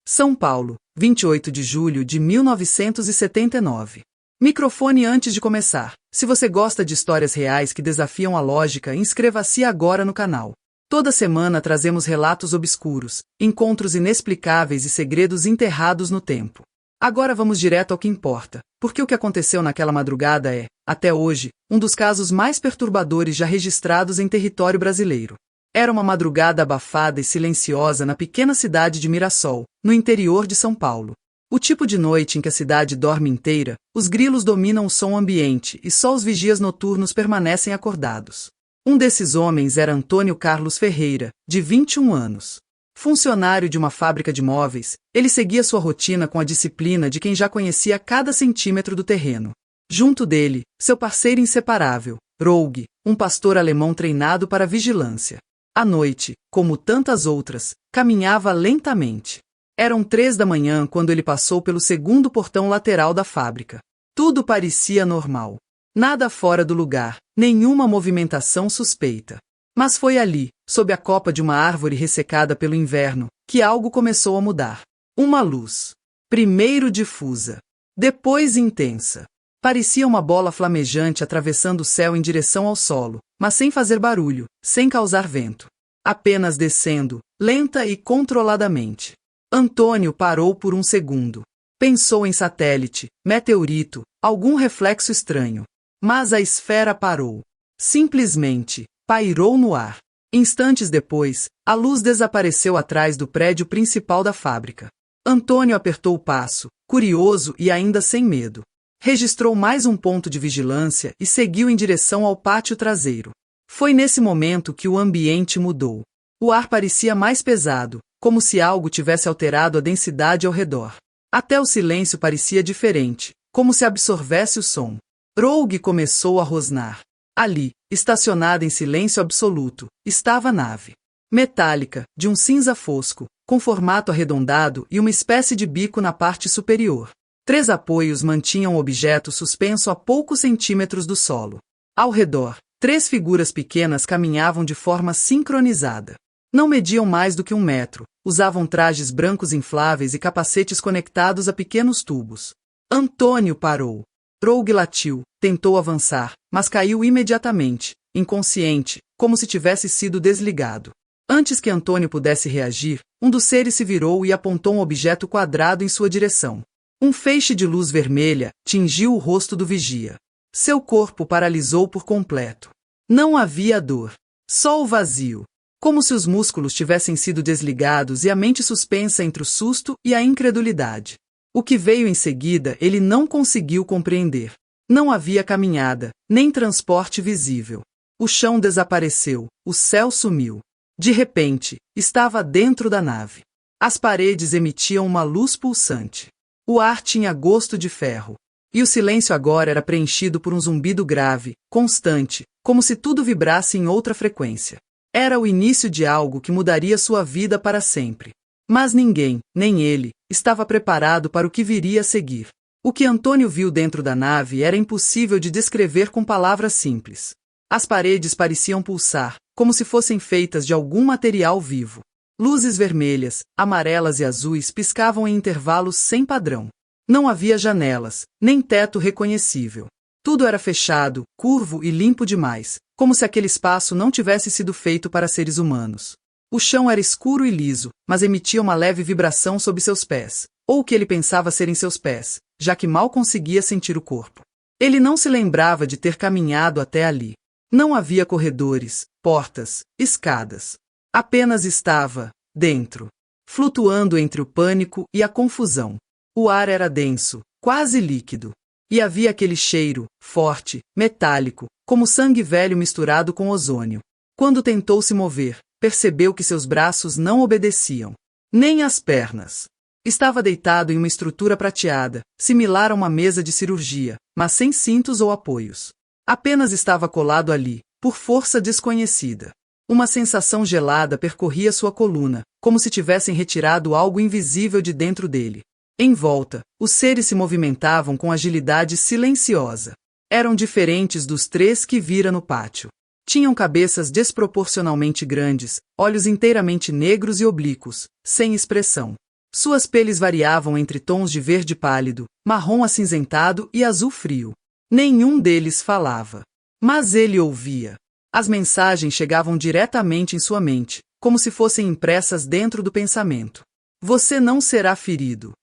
São Paulo, 28 de julho de 1979. Microfone antes de começar. Se você gosta de histórias reais que desafiam a lógica, inscreva-se agora no canal. Toda semana trazemos relatos obscuros, encontros inexplicáveis e segredos enterrados no tempo. Agora vamos direto ao que importa, porque o que aconteceu naquela madrugada é, até hoje, um dos casos mais perturbadores já registrados em território brasileiro. Era uma madrugada abafada e silenciosa na pequena cidade de Mirassol, no interior de São Paulo. O tipo de noite em que a cidade dorme inteira, os grilos dominam o som ambiente e só os vigias noturnos permanecem acordados. Um desses homens era Antônio Carlos Ferreira, de 21 anos. Funcionário de uma fábrica de móveis, ele seguia sua rotina com a disciplina de quem já conhecia cada centímetro do terreno. Junto dele, seu parceiro inseparável, Roug, um pastor alemão treinado para vigilância. A noite, como tantas outras, caminhava lentamente. Eram 3 da manhã quando ele passou pelo segundo portão lateral da fábrica. Tudo parecia normal. Nada fora do lugar, nenhuma movimentação suspeita. Mas foi ali, sob a copa de uma árvore ressecada pelo inverno, que algo começou a mudar. Uma luz. Primeiro difusa, depois intensa. Parecia uma bola flamejante atravessando o céu em direção ao solo, mas sem fazer barulho, sem causar vento. Apenas descendo, lenta e controladamente. Antônio parou por um segundo. Pensou em satélite, meteorito, algum reflexo estranho. Mas a esfera parou. Simplesmente, pairou no ar. Instantes depois, a luz desapareceu atrás do prédio principal da fábrica. Antônio apertou o passo, curioso e ainda sem medo. Registrou mais um ponto de vigilância e seguiu em direção ao pátio traseiro. Foi nesse momento que o ambiente mudou. O ar parecia mais pesado, como se algo tivesse alterado a densidade ao redor. Até o silêncio parecia diferente, como se absorvesse o som. Roug começou a rosnar. Ali, estacionada em silêncio absoluto, estava a nave. Metálica, de um cinza fosco, com formato arredondado e uma espécie de bico na parte superior. 3 apoios mantinham o objeto suspenso a poucos centímetros do solo. Ao redor, 3 figuras pequenas caminhavam de forma sincronizada. Não mediam mais do que 1 metro, usavam trajes brancos infláveis e capacetes conectados a pequenos tubos. Antônio parou. Roug latiu, tentou avançar, mas caiu imediatamente, inconsciente, como se tivesse sido desligado. Antes que Antônio pudesse reagir, um dos seres se virou e apontou um objeto quadrado em sua direção. Um feixe de luz vermelha tingiu o rosto do vigia. Seu corpo paralisou por completo. Não havia dor. Só o vazio. Como se os músculos tivessem sido desligados e a mente suspensa entre o susto e a incredulidade. O que veio em seguida ele não conseguiu compreender. Não havia caminhada, nem transporte visível. O chão desapareceu, o céu sumiu. De repente, estava dentro da nave. As paredes emitiam uma luz pulsante. O ar tinha gosto de ferro. E o silêncio agora era preenchido por um zumbido grave, constante, como se tudo vibrasse em outra frequência. Era o início de algo que mudaria sua vida para sempre. Mas ninguém, nem ele, estava preparado para o que viria a seguir. O que Antônio viu dentro da nave era impossível de descrever com palavras simples. As paredes pareciam pulsar, como se fossem feitas de algum material vivo. Luzes vermelhas, amarelas e azuis piscavam em intervalos sem padrão. Não havia janelas, nem teto reconhecível. Tudo era fechado, curvo e limpo demais, como se aquele espaço não tivesse sido feito para seres humanos. O chão era escuro e liso, mas emitia uma leve vibração sob seus pés, ou o que ele pensava serem seus pés, já que mal conseguia sentir o corpo. Ele não se lembrava de ter caminhado até ali. Não havia corredores, portas, escadas. Apenas estava, dentro, flutuando entre o pânico e a confusão. O ar era denso, quase líquido. E havia aquele cheiro, forte, metálico, como sangue velho misturado com ozônio. Quando tentou se mover, percebeu que seus braços não obedeciam. Nem as pernas. Estava deitado em uma estrutura prateada, similar a uma mesa de cirurgia, mas sem cintos ou apoios. Apenas estava colado ali, por força desconhecida. Uma sensação gelada percorria sua coluna, como se tivessem retirado algo invisível de dentro dele. Em volta, os seres se movimentavam com agilidade silenciosa. Eram diferentes dos 3 que vira no pátio. Tinham cabeças desproporcionalmente grandes, olhos inteiramente negros e oblíquos, sem expressão. Suas peles variavam entre tons de verde pálido, marrom acinzentado e azul frio. Nenhum deles falava. Mas ele ouvia. As mensagens chegavam diretamente em sua mente, como se fossem impressas dentro do pensamento. Você não será ferido.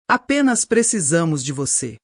Apenas precisamos de você.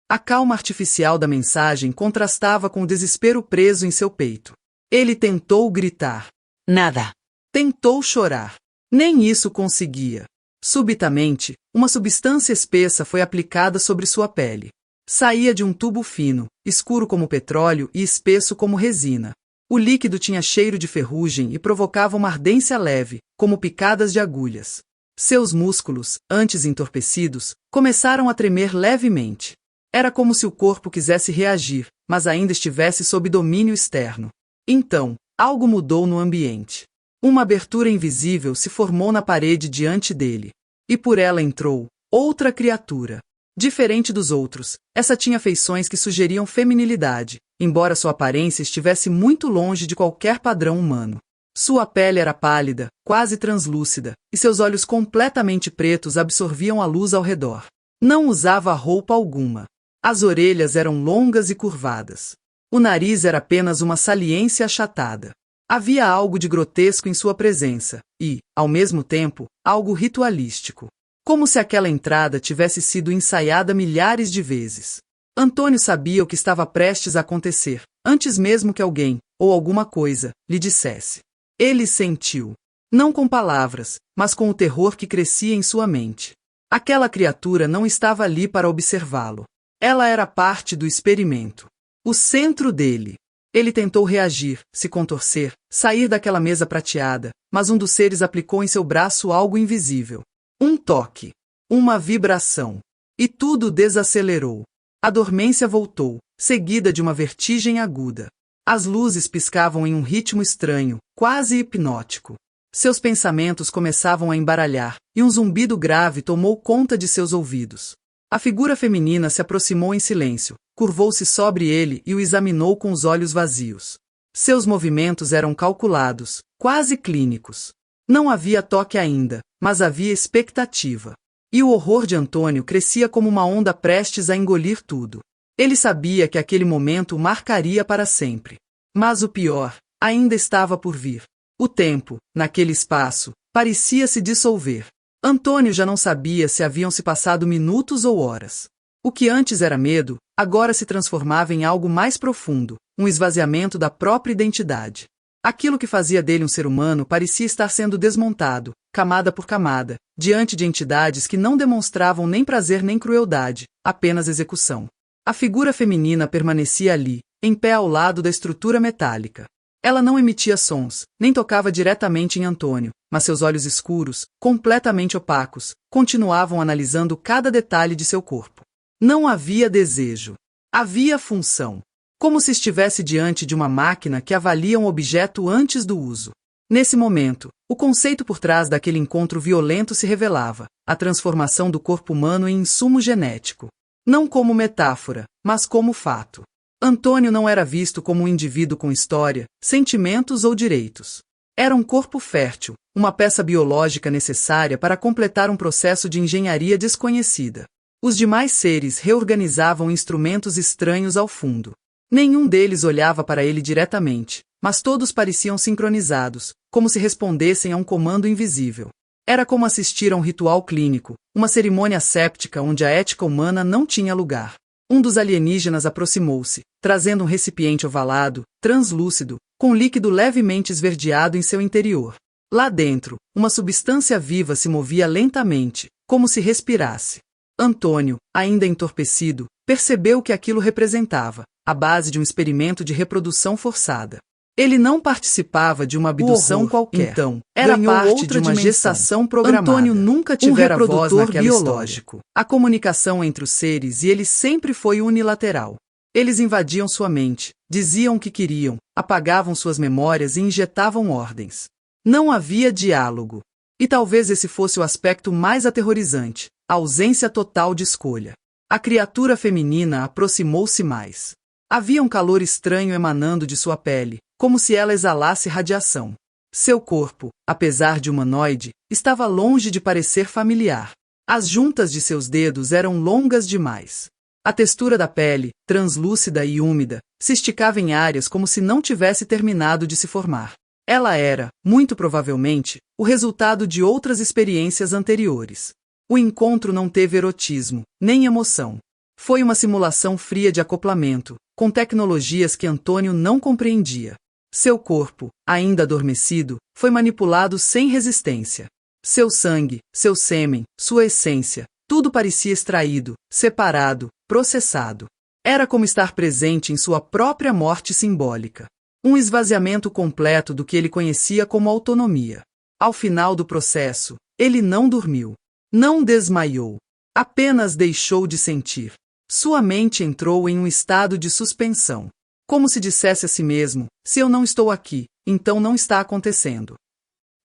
A calma artificial da mensagem contrastava com o desespero preso em seu peito. Ele tentou gritar. Nada. Tentou chorar. Nem isso conseguia. Subitamente, uma substância espessa foi aplicada sobre sua pele. Saía de um tubo fino, escuro como petróleo e espesso como resina. O líquido tinha cheiro de ferrugem e provocava uma ardência leve, como picadas de agulhas. Seus músculos, antes entorpecidos, começaram a tremer levemente. Era como se o corpo quisesse reagir, mas ainda estivesse sob domínio externo. Então, algo mudou no ambiente. Uma abertura invisível se formou na parede diante dele. E por ela entrou outra criatura. Diferente dos outros, essa tinha feições que sugeriam feminilidade, embora sua aparência estivesse muito longe de qualquer padrão humano. Sua pele era pálida, quase translúcida, e seus olhos completamente pretos absorviam a luz ao redor. Não usava roupa alguma. As orelhas eram longas e curvadas. O nariz era apenas uma saliência achatada. Havia algo de grotesco em sua presença e, ao mesmo tempo, algo ritualístico. Como se aquela entrada tivesse sido ensaiada milhares de vezes. Antônio sabia o que estava prestes a acontecer, antes mesmo que alguém, ou alguma coisa, lhe dissesse. Ele sentiu. Não com palavras, mas com o terror que crescia em sua mente. Aquela criatura não estava ali para observá-lo. Ela era parte do experimento. O centro dele. Ele tentou reagir, se contorcer, sair daquela mesa prateada, mas um dos seres aplicou em seu braço algo invisível. Um toque. Uma vibração. E tudo desacelerou. A dormência voltou, seguida de uma vertigem aguda. As luzes piscavam em um ritmo estranho, quase hipnótico. Seus pensamentos começavam a embaralhar, e um zumbido grave tomou conta de seus ouvidos. A figura feminina se aproximou em silêncio, curvou-se sobre ele e o examinou com os olhos vazios. Seus movimentos eram calculados, quase clínicos. Não havia toque ainda, mas havia expectativa. E o horror de Antônio crescia como uma onda prestes a engolir tudo. Ele sabia que aquele momento o marcaria para sempre. Mas o pior ainda estava por vir. O tempo, naquele espaço, parecia se dissolver. Antônio já não sabia se haviam se passado minutos ou horas. O que antes era medo, agora se transformava em algo mais profundo, um esvaziamento da própria identidade. Aquilo que fazia dele um ser humano parecia estar sendo desmontado, camada por camada, diante de entidades que não demonstravam nem prazer nem crueldade, apenas execução. A figura feminina permanecia ali, em pé ao lado da estrutura metálica. Ela não emitia sons, nem tocava diretamente em Antônio, mas seus olhos escuros, completamente opacos, continuavam analisando cada detalhe de seu corpo. Não havia desejo. Havia função. Como se estivesse diante de uma máquina que avalia um objeto antes do uso. Nesse momento, o conceito por trás daquele encontro violento se revelava, a transformação do corpo humano em insumo genético. Não como metáfora, mas como fato. Antônio não era visto como um indivíduo com história, sentimentos ou direitos. Era um corpo fértil, uma peça biológica necessária para completar um processo de engenharia desconhecida. Os demais seres reorganizavam instrumentos estranhos ao fundo. Nenhum deles olhava para ele diretamente, mas todos pareciam sincronizados, como se respondessem a um comando invisível. Era como assistir a um ritual clínico, uma cerimônia séptica onde a ética humana não tinha lugar. Um dos alienígenas aproximou-se, trazendo um recipiente ovalado, translúcido, com líquido levemente esverdeado em seu interior. Lá dentro, uma substância viva se movia lentamente, como se respirasse. Antônio, ainda entorpecido, percebeu o que aquilo representava, a base de um experimento de reprodução forçada. Ele não participava de uma abdução qualquer. Então, era parte de uma gestação programada. Antônio nunca tivera voz naquela biológico. A comunicação entre os seres e ele sempre foi unilateral. Eles invadiam sua mente, diziam o que queriam, apagavam suas memórias e injetavam ordens. Não havia diálogo. E talvez esse fosse o aspecto mais aterrorizante, a ausência total de escolha. A criatura feminina aproximou-se mais. Havia um calor estranho emanando de sua pele, como se ela exalasse radiação. Seu corpo, apesar de humanoide, estava longe de parecer familiar. As juntas de seus dedos eram longas demais. A textura da pele, translúcida e úmida, se esticava em áreas como se não tivesse terminado de se formar. Ela era, muito provavelmente, o resultado de outras experiências anteriores. O encontro não teve erotismo, nem emoção. Foi uma simulação fria de acoplamento, com tecnologias que Antônio não compreendia. Seu corpo, ainda adormecido, foi manipulado sem resistência. Seu sangue, seu sêmen, sua essência, tudo parecia extraído, separado, processado. Era como estar presente em sua própria morte simbólica. Um esvaziamento completo do que ele conhecia como autonomia. Ao final do processo, ele não dormiu. Não desmaiou. Apenas deixou de sentir. Sua mente entrou em um estado de suspensão. Como se dissesse a si mesmo, se eu não estou aqui, então não está acontecendo.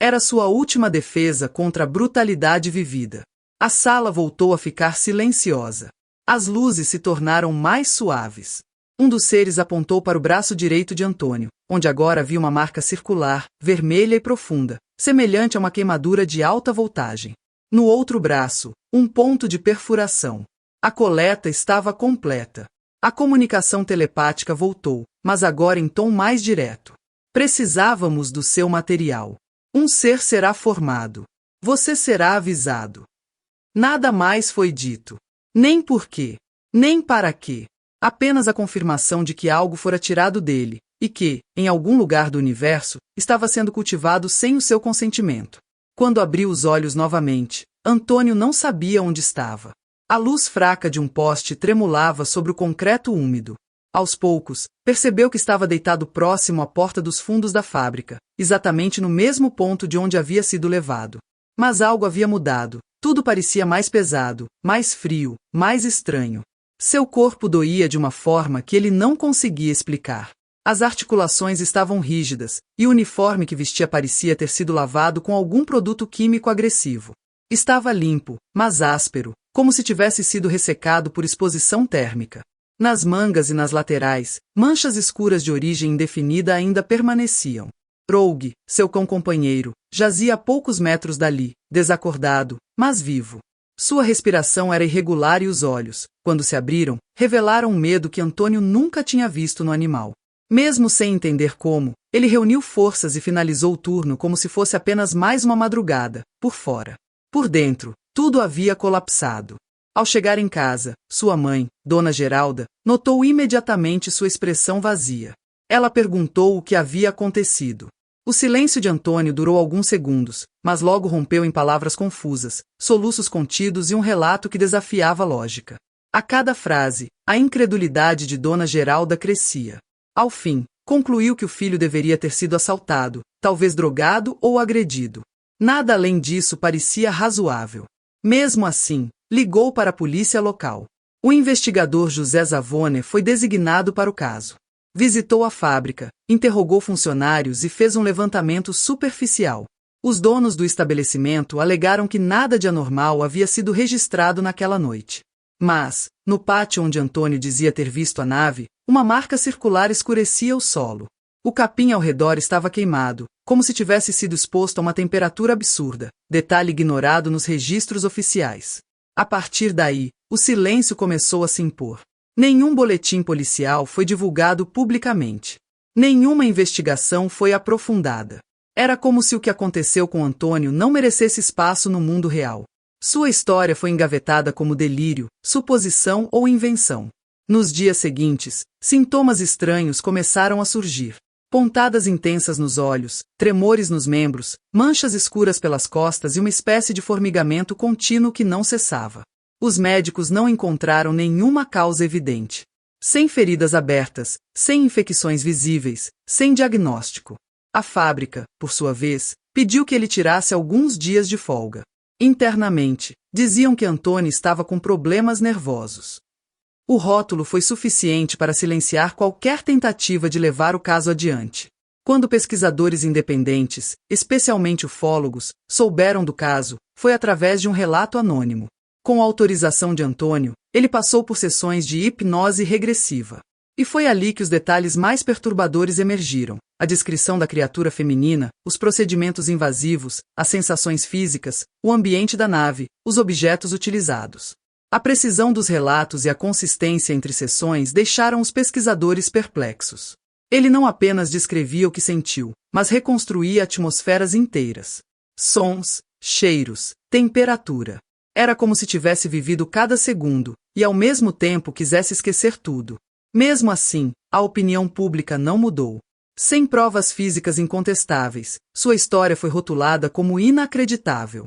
Era sua última defesa contra a brutalidade vivida. A sala voltou a ficar silenciosa. As luzes se tornaram mais suaves. Um dos seres apontou para o braço direito de Antônio, onde agora havia uma marca circular, vermelha e profunda, semelhante a uma queimadura de alta voltagem. No outro braço, um ponto de perfuração. A coleta estava completa. A comunicação telepática voltou, mas agora em tom mais direto. Precisávamos do seu material. Um ser será formado. Você será avisado. Nada mais foi dito. Nem por quê, nem para quê. Apenas a confirmação de que algo fora tirado dele, e que, em algum lugar do universo, estava sendo cultivado sem o seu consentimento. Quando abriu os olhos novamente, Antônio não sabia onde estava. A luz fraca de um poste tremulava sobre o concreto úmido. Aos poucos, percebeu que estava deitado próximo à porta dos fundos da fábrica, exatamente no mesmo ponto de onde havia sido levado. Mas algo havia mudado. Tudo parecia mais pesado, mais frio, mais estranho. Seu corpo doía de uma forma que ele não conseguia explicar. As articulações estavam rígidas, e o uniforme que vestia parecia ter sido lavado com algum produto químico agressivo. Estava limpo, mas áspero, como se tivesse sido ressecado por exposição térmica. Nas mangas e nas laterais, manchas escuras de origem indefinida ainda permaneciam. Rogue, seu cão companheiro, jazia a poucos metros dali, desacordado, mas vivo. Sua respiração era irregular e os olhos, quando se abriram, revelaram um medo que Antônio nunca tinha visto no animal. Mesmo sem entender como, ele reuniu forças e finalizou o turno como se fosse apenas mais uma madrugada, por fora. Por dentro, tudo havia colapsado. Ao chegar em casa, sua mãe, Dona Geralda, notou imediatamente sua expressão vazia. Ela perguntou o que havia acontecido. O silêncio de Antônio durou alguns segundos, mas logo rompeu em palavras confusas, soluços contidos e um relato que desafiava a lógica. A cada frase, a incredulidade de Dona Geralda crescia. Ao fim, concluiu que o filho deveria ter sido assaltado, talvez drogado ou agredido. Nada além disso parecia razoável. Mesmo assim, ligou para a polícia local. O investigador José Zavone foi designado para o caso. Visitou a fábrica, interrogou funcionários e fez um levantamento superficial. Os donos do estabelecimento alegaram que nada de anormal havia sido registrado naquela noite. Mas, no pátio onde Antônio dizia ter visto a nave, uma marca circular escurecia o solo. O capim ao redor estava queimado, como se tivesse sido exposto a uma temperatura absurda, detalhe ignorado nos registros oficiais. A partir daí, o silêncio começou a se impor. Nenhum boletim policial foi divulgado publicamente. Nenhuma investigação foi aprofundada. Era como se o que aconteceu com Antônio não merecesse espaço no mundo real. Sua história foi engavetada como delírio, suposição ou invenção. Nos dias seguintes, sintomas estranhos começaram a surgir. Pontadas intensas nos olhos, tremores nos membros, manchas escuras pelas costas e uma espécie de formigamento contínuo que não cessava. Os médicos não encontraram nenhuma causa evidente. Sem feridas abertas, sem infecções visíveis, sem diagnóstico. A fábrica, por sua vez, pediu que ele tirasse alguns dias de folga. Internamente, diziam que Antônio estava com problemas nervosos. O rótulo foi suficiente para silenciar qualquer tentativa de levar o caso adiante. Quando pesquisadores independentes, especialmente ufólogos, souberam do caso, foi através de um relato anônimo. Com a autorização de Antônio, ele passou por sessões de hipnose regressiva. E foi ali que os detalhes mais perturbadores emergiram. A descrição da criatura feminina, os procedimentos invasivos, as sensações físicas, o ambiente da nave, os objetos utilizados. A precisão dos relatos e a consistência entre sessões deixaram os pesquisadores perplexos. Ele não apenas descrevia o que sentiu, mas reconstruía atmosferas inteiras. Sons, cheiros, temperatura. Era como se tivesse vivido cada segundo, e ao mesmo tempo quisesse esquecer tudo. Mesmo assim, a opinião pública não mudou. Sem provas físicas incontestáveis, sua história foi rotulada como inacreditável.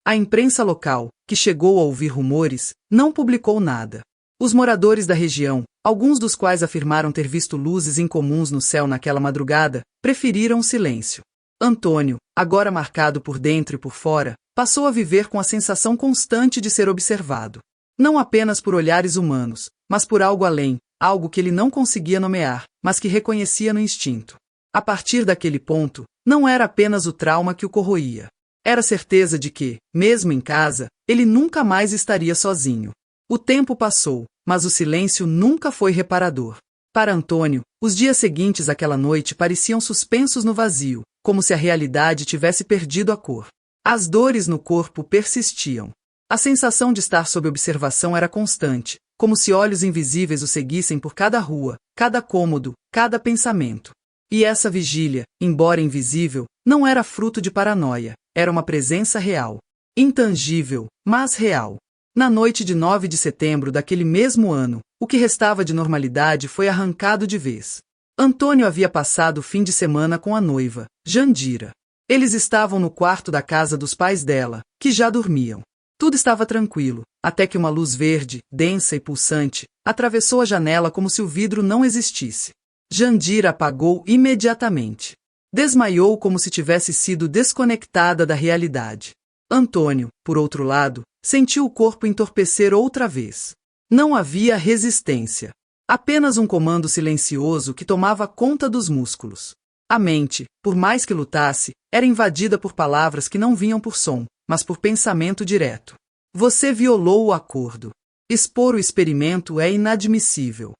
A imprensa local, que chegou a ouvir rumores, não publicou nada. Os moradores da região, alguns dos quais afirmaram ter visto luzes incomuns no céu naquela madrugada, preferiram o silêncio. Antônio, agora marcado por dentro e por fora, passou a viver com a sensação constante de ser observado. Não apenas por olhares humanos, mas por algo além, algo que ele não conseguia nomear, mas que reconhecia no instinto. A partir daquele ponto, não era apenas o trauma que o corroía. Era a certeza de que, mesmo em casa, ele nunca mais estaria sozinho. O tempo passou, mas o silêncio nunca foi reparador. Para Antônio, os dias seguintes àquela noite pareciam suspensos no vazio, como se a realidade tivesse perdido a cor. As dores no corpo persistiam. A sensação de estar sob observação era constante, como se olhos invisíveis o seguissem por cada rua, cada cômodo, cada pensamento. E essa vigília, embora invisível, não era fruto de paranoia, era uma presença real. Intangível, mas real. Na noite de 9 de setembro daquele mesmo ano, o que restava de normalidade foi arrancado de vez. Antônio havia passado o fim de semana com a noiva, Jandira. Eles estavam no quarto da casa dos pais dela, que já dormiam. Tudo estava tranquilo, até que uma luz verde, densa e pulsante, atravessou a janela como se o vidro não existisse. Jandira apagou imediatamente. Desmaiou como se tivesse sido desconectada da realidade. Antônio, por outro lado, sentiu o corpo entorpecer outra vez. Não havia resistência. Apenas um comando silencioso que tomava conta dos músculos. A mente, por mais que lutasse, era invadida por palavras que não vinham por som, mas por pensamento direto. Você violou o acordo. Expor o experimento é inadmissível.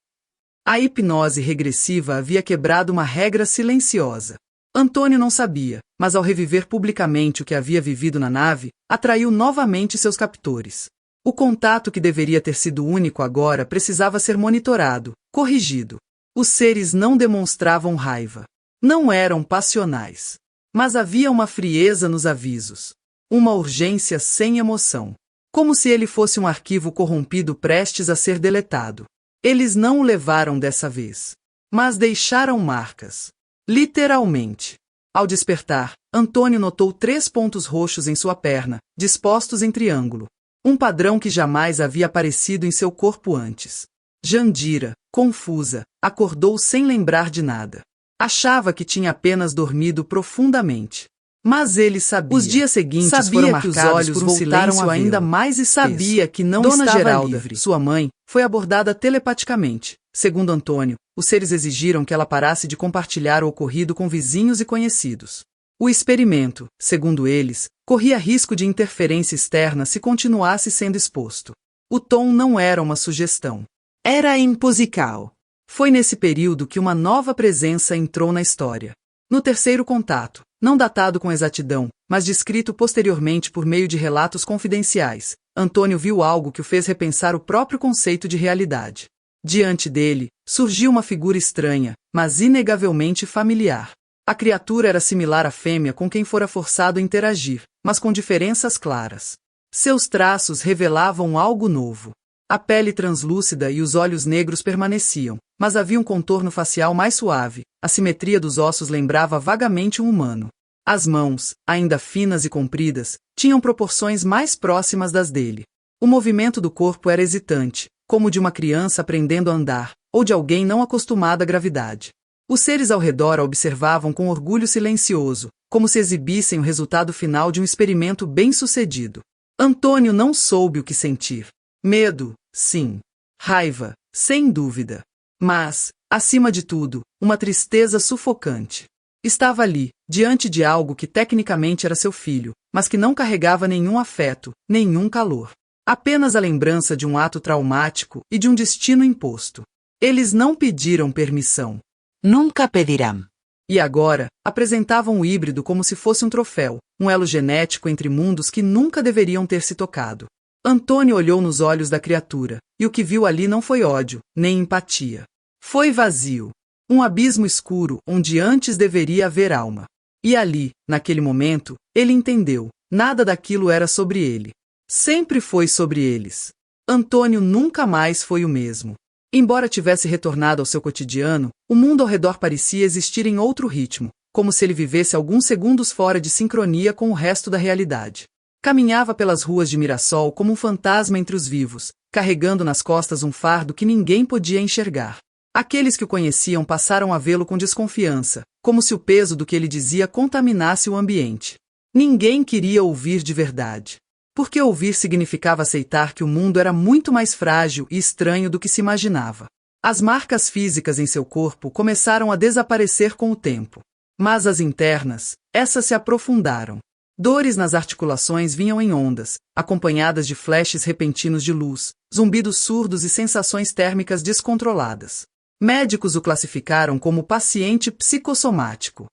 A hipnose regressiva havia quebrado uma regra silenciosa. Antônio não sabia, mas ao reviver publicamente o que havia vivido na nave, atraiu novamente seus captores. O contato que deveria ter sido único agora precisava ser monitorado, corrigido. Os seres não demonstravam raiva. Não eram passionais. Mas havia uma frieza nos avisos. Uma urgência sem emoção. Como se ele fosse um arquivo corrompido prestes a ser deletado. Eles não o levaram dessa vez. Mas deixaram marcas. Literalmente. Ao despertar, Antônio notou 3 pontos roxos em sua perna, dispostos em triângulo. Um padrão que jamais havia aparecido em seu corpo antes. Jandira, confusa, acordou sem lembrar de nada. Achava que tinha apenas dormido profundamente. Mas ele sabia. Os dias seguintes foram marcados por um silêncio ainda mais espesso. Sabia que não Dona estava Geralda, livre. Sua mãe foi abordada telepaticamente. Segundo Antônio, os seres exigiram que ela parasse de compartilhar o ocorrido com vizinhos e conhecidos. O experimento, segundo eles, corria risco de interferência externa se continuasse sendo exposto. O tom não era uma sugestão. Era imposical. Foi nesse período que uma nova presença entrou na história. No terceiro contato, não datado com exatidão, mas descrito posteriormente por meio de relatos confidenciais, Antônio viu algo que o fez repensar o próprio conceito de realidade. Diante dele, surgiu uma figura estranha, mas inegavelmente familiar. A criatura era similar à fêmea com quem fora forçado a interagir, mas com diferenças claras. Seus traços revelavam algo novo. A pele translúcida e os olhos negros permaneciam, mas havia um contorno facial mais suave, a simetria dos ossos lembrava vagamente um humano. As mãos, ainda finas e compridas, tinham proporções mais próximas das dele. O movimento do corpo era hesitante, como de uma criança aprendendo a andar, ou de alguém não acostumado à gravidade. Os seres ao redor a observavam com orgulho silencioso, como se exibissem o resultado final de um experimento bem-sucedido. Antônio não soube o que sentir. Medo, sim. Raiva, sem dúvida. Mas, acima de tudo, uma tristeza sufocante. Estava ali, diante de algo que tecnicamente era seu filho, mas que não carregava nenhum afeto, nenhum calor. Apenas a lembrança de um ato traumático e de um destino imposto. Eles não pediram permissão. Nunca pedirán. E agora, apresentavam o híbrido como se fosse um troféu, um elo genético entre mundos que nunca deveriam ter se tocado. Antônio olhou nos olhos da criatura, e o que viu ali não foi ódio, nem empatia. Foi vazio. Um abismo escuro onde antes deveria haver alma. E ali, naquele momento, ele entendeu, nada daquilo era sobre ele. Sempre foi sobre eles. Antônio nunca mais foi o mesmo. Embora tivesse retornado ao seu cotidiano, o mundo ao redor parecia existir em outro ritmo, como se ele vivesse alguns segundos fora de sincronia com o resto da realidade. Caminhava pelas ruas de Mirassol como um fantasma entre os vivos, carregando nas costas um fardo que ninguém podia enxergar. Aqueles que o conheciam passaram a vê-lo com desconfiança, como se o peso do que ele dizia contaminasse o ambiente. Ninguém queria ouvir de verdade. Porque ouvir significava aceitar que o mundo era muito mais frágil e estranho do que se imaginava. As marcas físicas em seu corpo começaram a desaparecer com o tempo. Mas as internas, essas se aprofundaram. Dores nas articulações vinham em ondas, acompanhadas de flashes repentinos de luz, zumbidos surdos e sensações térmicas descontroladas. Médicos o classificaram como paciente psicossomático.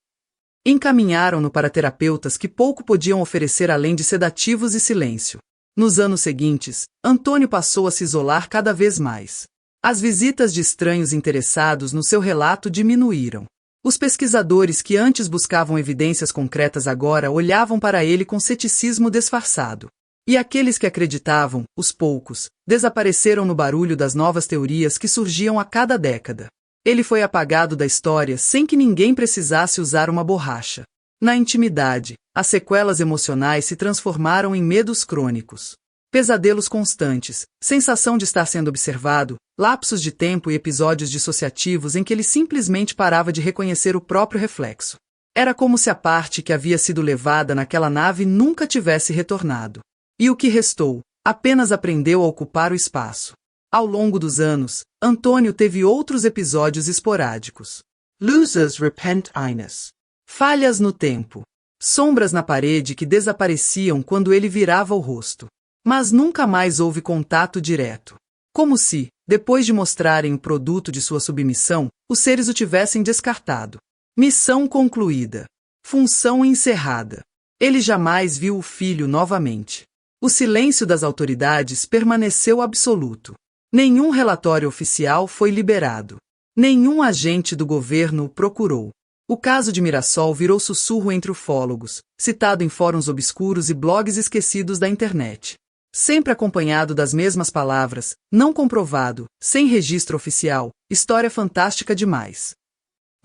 Encaminharam-no para terapeutas que pouco podiam oferecer além de sedativos e silêncio. Nos anos seguintes, Antônio passou a se isolar cada vez mais. As visitas de estranhos interessados no seu relato diminuíram. Os pesquisadores que antes buscavam evidências concretas agora olhavam para ele com ceticismo disfarçado. E aqueles que acreditavam, os poucos, desapareceram no barulho das novas teorias que surgiam a cada década. Ele foi apagado da história sem que ninguém precisasse usar uma borracha. Na intimidade, as sequelas emocionais se transformaram em medos crônicos. Pesadelos constantes, sensação de estar sendo observado, lapsos de tempo e episódios dissociativos em que ele simplesmente parava de reconhecer o próprio reflexo. Era como se a parte que havia sido levada naquela nave nunca tivesse retornado. E o que restou, apenas aprendeu a ocupar o espaço. Ao longo dos anos, Antônio teve outros episódios esporádicos. Losers repent eines. Falhas no tempo. Sombras na parede que desapareciam quando ele virava o rosto. Mas nunca mais houve contato direto. Como se, depois de mostrarem o produto de sua submissão, os seres o tivessem descartado. Missão concluída. Função encerrada. Ele jamais viu o filho novamente. O silêncio das autoridades permaneceu absoluto. Nenhum relatório oficial foi liberado. Nenhum agente do governo o procurou. O caso de Mirassol virou sussurro entre ufólogos, citado em fóruns obscuros e blogs esquecidos da internet. Sempre acompanhado das mesmas palavras, não comprovado, sem registro oficial, história fantástica demais.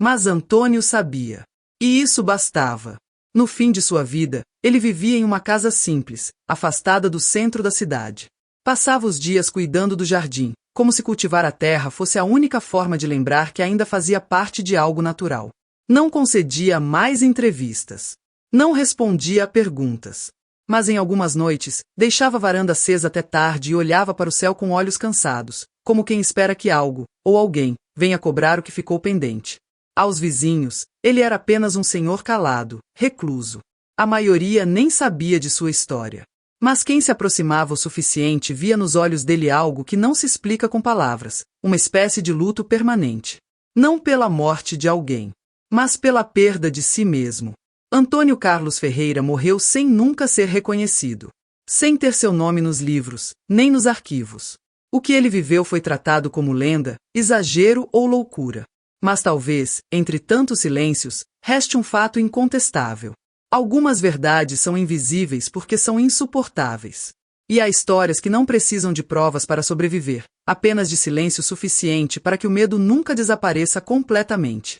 Mas Antônio sabia. E isso bastava. No fim de sua vida, ele vivia em uma casa simples, afastada do centro da cidade. Passava os dias cuidando do jardim, como se cultivar a terra fosse a única forma de lembrar que ainda fazia parte de algo natural. Não concedia mais entrevistas. Não respondia a perguntas. Mas em algumas noites, deixava a varanda acesa até tarde e olhava para o céu com olhos cansados, como quem espera que algo, ou alguém, venha cobrar o que ficou pendente. Aos vizinhos, ele era apenas um senhor calado, recluso. A maioria nem sabia de sua história. Mas quem se aproximava o suficiente via nos olhos dele algo que não se explica com palavras, uma espécie de luto permanente. Não pela morte de alguém, mas pela perda de si mesmo. Antônio Carlos Ferreira morreu sem nunca ser reconhecido. Sem ter seu nome nos livros, nem nos arquivos. O que ele viveu foi tratado como lenda, exagero ou loucura. Mas talvez, entre tantos silêncios, reste um fato incontestável. Algumas verdades são invisíveis porque são insuportáveis. E há histórias que não precisam de provas para sobreviver, apenas de silêncio suficiente para que o medo nunca desapareça completamente.